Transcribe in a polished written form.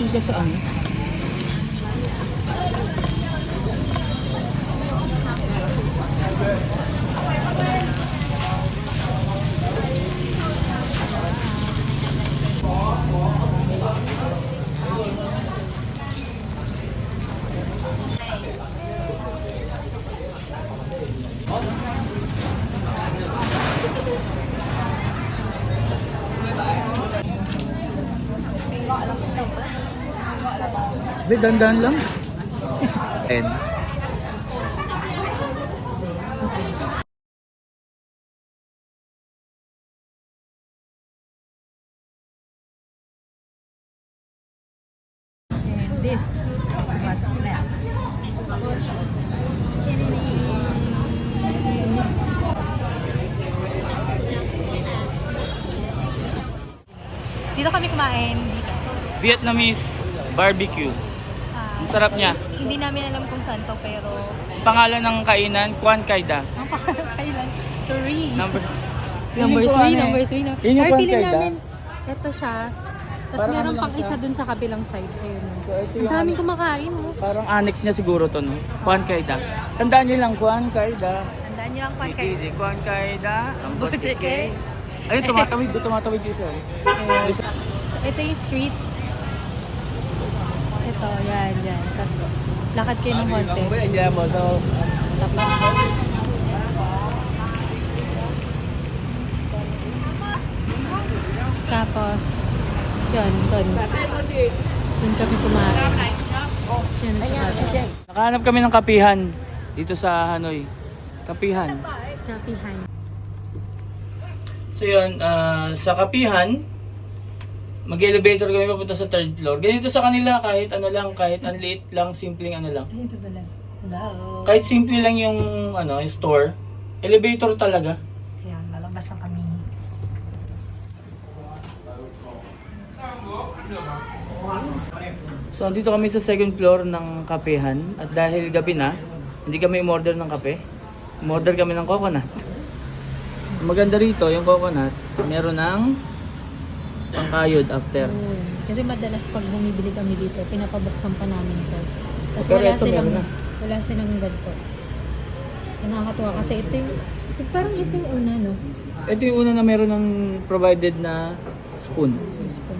Dito ka saan? Be, dandan lang. And this is what's left. Dito kami kumain dito. Vietnamese barbecue. Ang sarap niya. Hindi namin alam kung saan to pero Pangalan ng kainan, Quan Cai Da. ang kailan? 3. Number Number Feeling ko 3, ano eh. number 3 na. Yun yung Pero Quan feeling Cai Da. namin, ito siya. Tapos Parang meron ano pang lang siya. isa dun sa kabilang side. Ayun. So, ito Ang yung daming kumakain, oh. parang annex niya siguro to, no? Quan Cai Da. Tandaan niyo lang, Quan Cai Da. Tandaan niyo lang Quan Cai. Hindi, Quan Cai Da. Ang Butike. butike. Ayun, tumatawid yung isa. Ayun. So, ito yung street. Tapos ito, yan. Tapos lakad kayo ng konti. Yan mo, so... Tapos, yun, dun. Dun kami kumain. Yan, tsaka Nakahanap kami ng kapihan dito sa Hanoi. Kapihan. kapihan. So yun, sa kapihan, mag-elevator kami papunta sa third floor. Ganito sa kanila, kahit ano lang, kahit ang liit lang, simpleng ano lang. Ito pala. Hello. Kahit simple lang yung, yung store, elevator talaga. Kaya lalabas na kami. So andito kami sa second floor ng kapehan at dahil gabi na, hindi kami umorder ng kape. Umorder kami ng coconut. Maganda rito yung coconut, meron ng pangkayod after. Kasi madalas pag bumibili kami dito, pinapabuksan pa namin ito. Tapos Pero wala ito silang, meron na. wala silang ganito. So nakakatuwa kasi ito yung, parang ito yung una, no? Ito yung una na meron ng provided na spoon. Yung spoon.